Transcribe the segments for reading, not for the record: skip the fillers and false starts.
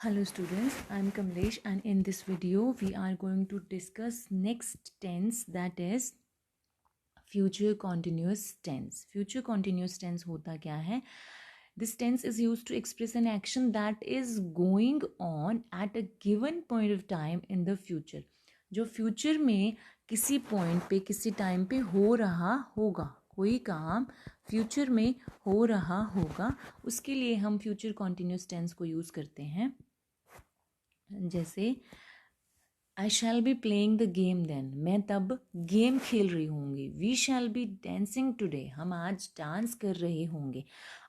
Hello students, I am Kamlesh and in this video we are going to discuss next tense, that is future continuous tense. Future continuous tense होता क्या है? This tense is used to express an action that is going on at a given point of time in the future. जो future में किसी point पे किसी time पे हो रहा होगा, कोई काम फ्यूचर में हो रहा होगा, उसके लिए हम फ्यूचर कॉन्टिन्यूस टेंस को यूज़ करते हैं. जैसे I shall be playing the game then, मैं तब गेम खेल रही होंगी. We shall be dancing today, हम आज डांस कर रहे होंगे.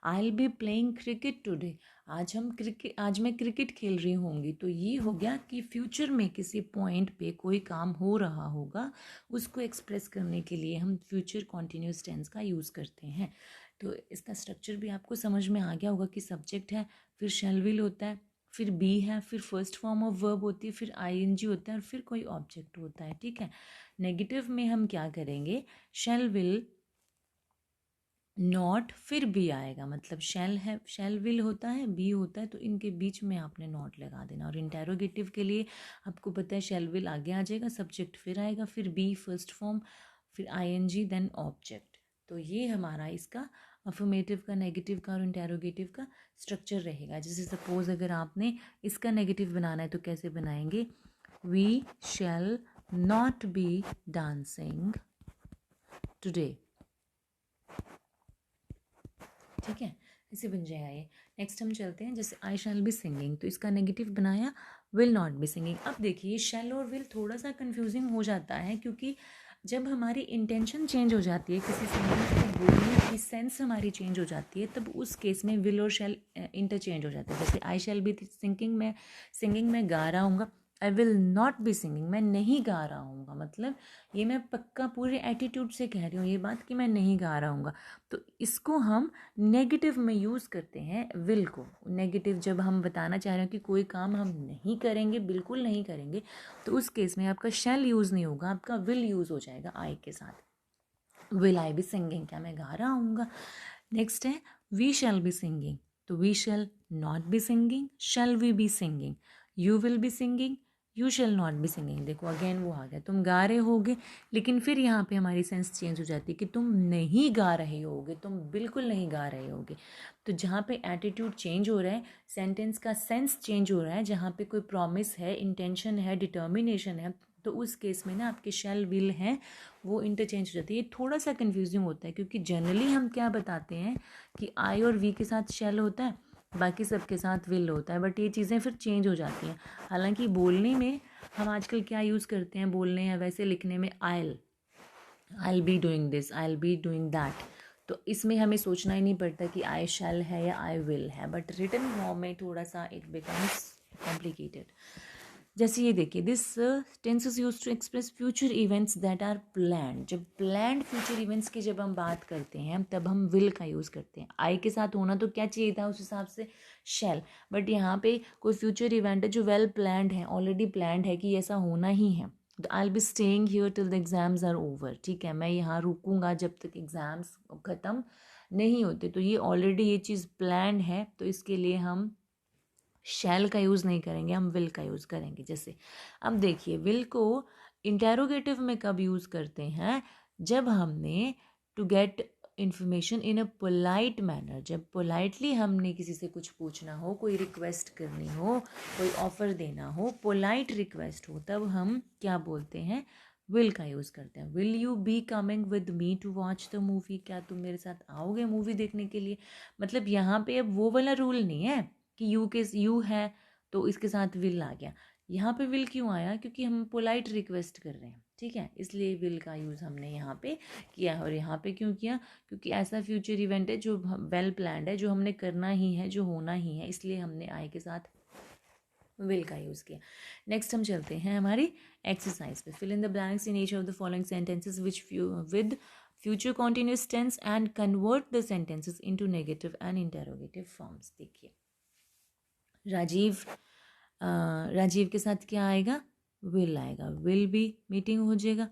I will be playing cricket today, आज मैं क्रिकेट खेल रही होंगी. तो ये हो गया कि फ्यूचर में किसी पॉइंट पे कोई काम हो रहा होगा, उसको एक्सप्रेस करने के लिए हम फ्यूचर कॉन्टिन्यूस टेंस का यूज़ करते हैं. तो इसका स्ट्रक्चर भी आपको समझ में आ गया होगा कि सब्जेक्ट है, फिर शैल विल होता है, फिर बी है, फिर फर्स्ट फॉर्म ऑफ वर्ब होती है, फिर आईएनजी होता है और फिर कोई ऑब्जेक्ट होता है. ठीक है. नेगेटिव में हम क्या करेंगे, शैल विल नॉट, फिर बी आएगा. मतलब शैल है, शैल विल होता है, बी होता है, तो इनके बीच में आपने नॉट लगा देना. और इंटेरोगेटिव के लिए आपको पता है शैल विल आगे आ जाएगा, सब्जेक्ट फिर आएगा, फिर बी फर्स्ट फॉर्म, फिर आईएनजी, देन ऑब्जेक्ट. तो ये हमारा इसका अफर्मेटिव का, नेगेटिव का और इंटेरोगेटिव का स्ट्रक्चर रहेगा. जैसे सपोज अगर आपने इसका नेगेटिव बनाना है तो कैसे बनाएंगे, we shall not be dancing today. ठीक है, ऐसे बन जाएगा ये. नेक्स्ट हम चलते हैं, जैसे आई शैल बी सिंगिंग, तो इसका नेगेटिव बनाया विल नॉट बी सिंगिंग. अब देखिए शैल और विल थोड़ा सा कंफ्यूजिंग हो जाता है, क्योंकि जब हमारी इंटेंशन चेंज हो जाती है, किसी सेंटेंस को बोलने की सेंस हमारी चेंज हो जाती है, तब उस केस में विल और शैल इंटरचेंज हो जाते हैं. जैसे आई शैल बी सिंगिंग में गा रहा हूँगा, I will not be singing, मैं नहीं गा रहा हूँगा. मतलब ये मैं पक्का पूरे एटीट्यूड से कह रही हूँ ये बात कि मैं नहीं गा रहा हूँगा. तो इसको हम नेगेटिव में यूज़ करते हैं विल को. नेगेटिव जब हम बताना चाह रहे हैं कि कोई काम हम नहीं करेंगे, बिल्कुल नहीं करेंगे, तो उस केस में आपका शैल यूज़ नहीं होगा, आपका विल यूज़ हो जाएगा आई के साथ. विल आई बी सिंगिंग, क्या मैं गा रहा हूँगा. नेक्स्ट है वी शैल बी सिंगिंग, तो we shall not be singing, shall we be singing. You will be singing, you shall not be singing. देखो अगेन वो आ गया, तुम गा रहे होगे, लेकिन फिर यहाँ पे हमारी सेंस चेंज हो जाती है कि तुम नहीं गा रहे होगे, तुम बिल्कुल नहीं गा रहे होगे. तो जहाँ पे एटीट्यूड चेंज हो रहा है, सेंटेंस का सेंस चेंज हो रहा है, जहाँ पे कोई प्रॉमिस है, इंटेंशन है, डिटर्मिनेशन है, तो उस केस में ना आपके शैल विल हैं वो इंटरचेंज हो जाती है. ये थोड़ा सा कन्फ्यूजिंग होता है, क्योंकि जनरली हम क्या बताते हैं कि आई और वी के साथ शैल होता है, बाकी सबके साथ विल होता है, बट ये चीज़ें फिर चेंज हो जाती हैं. हालांकि बोलने में हम आजकल क्या यूज़ करते हैं, बोलने या वैसे लिखने में I be doing this, I be doing that. तो इसमें हमें सोचना ही नहीं पड़ता कि आई शैल है या आई विल है, बट रिटन फॉर्म में थोड़ा सा इट बिकम्स कॉम्प्लिकेटेड. जैसे ये देखिए, this tense is use to express future events that are planned. जब प्लान्ड फ्यूचर इवेंट्स की जब हम बात करते हैं तब हम विल का यूज़ करते हैं. आई के साथ होना तो क्या चाहिए था, उस हिसाब से शैल, बट यहाँ पे कोई फ्यूचर इवेंट है जो वेल प्लान्ड है, ऑलरेडी प्लान्ड है कि ऐसा होना ही है. तो I will be staying here till the exams are over. ठीक है, मैं यहाँ रुकूंगा जब तक एग्ज़ाम्स ख़त्म नहीं होते. तो ये ऑलरेडी ये चीज़ प्लान्ड है, तो इसके लिए हम शैल का यूज़ नहीं करेंगे, हम विल का यूज़ करेंगे. जैसे अब देखिए, विल को इंटेरोगेटिव में कब यूज़ करते हैं, जब हमने to get information in a polite manner, जब पोलाइटली हमने किसी से कुछ पूछना हो, कोई रिक्वेस्ट करनी हो, कोई ऑफ़र देना हो, पोलाइट रिक्वेस्ट हो, तब हम क्या बोलते हैं, विल का यूज़ करते हैं. Will you be coming with me to watch the movie, क्या तुम मेरे साथ आओगे मूवी देखने के लिए. मतलब यहाँ पे अब वो वाला रूल नहीं है कि यू है तो इसके साथ विल आ गया. यहाँ पे विल क्यों आया, क्योंकि हम पोलाइट रिक्वेस्ट कर रहे हैं. ठीक है, इसलिए विल का यूज़ हमने यहाँ पे किया. और यहाँ पे क्यों किया, क्योंकि ऐसा फ्यूचर इवेंट है जो वेल प्लान्ड है, जो हमने करना ही है, जो होना ही है, इसलिए हमने आई के साथ विल का यूज़ किया. नेक्स्ट हम चलते हैं हमारी एक्सरसाइज पे. Fill in the blanks in each of the following sentences with future continuous tense and convert the sentences into negative and interrogative forms. देखिए राजीव के साथ क्या आएगा, विल आएगा. विल बी मीटिंग हो जाएगा,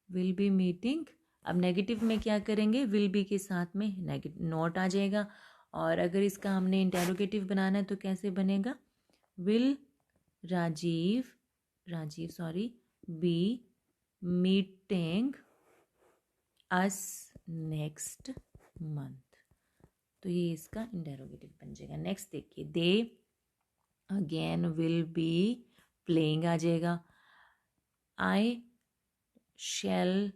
विल बी मीटिंग. अब नेगेटिव में क्या करेंगे, विल बी के साथ में नेगेटिव नॉट आ जाएगा. और अगर इसका हमने इंटेरोगेटिव बनाना है तो कैसे बनेगा, will Rajiv be meeting us next month? तो ये इसका इंटेरोगेटिव बन जाएगा. नेक्स्ट देखिए, they again will be playing आ जाएगा. I shall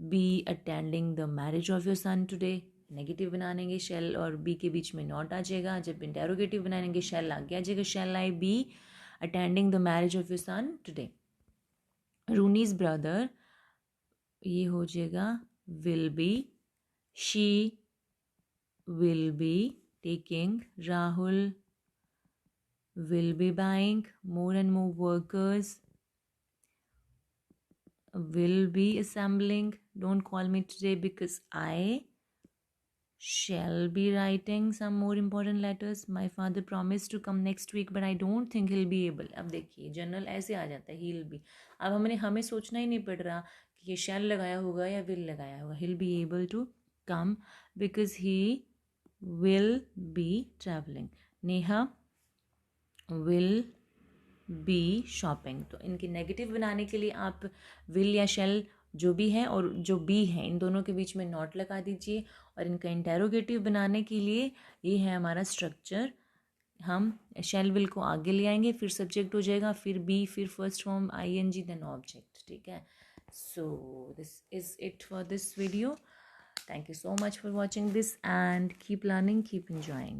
be attending the marriage of your son today. Negative बनाएंगे, शैल और बी के बीच में नॉट आ जाएगा. जब इंटेरोगेटिव बनाएंगे शैल आगे आ जाएगा. Shall I be attending the marriage of your son today. Rooney's brother, ये हो जाएगा will be. She will be taking. Rahul will be buying. More and more workers will be assembling. Don't call me today because I shall be writing some more important letters. My father promised to come next week but I don't think he'll be able. अब देखिए general ऐसे आ जाता है, he'll be. अब हमें सोचना ही नहीं पड़ रहा कि ये shall लगाया होगा या will लगाया होगा. He'll be able to come because he will be traveling. Neha will be shopping. तो इनके नेगेटिव बनाने के लिए आप will या shall जो भी है और जो be है इन दोनों के बीच में नॉट लगा दीजिए. और इनका इंटेरोगेटिव बनाने के लिए ये है हमारा स्ट्रक्चर. हम shall will को आगे ले आएंगे, फिर सब्जेक्ट हो जाएगा, फिर be, फिर first form ing, then object. ठीक है. So this is it for this video. Thank you so much for watching this and keep learning, keep enjoying.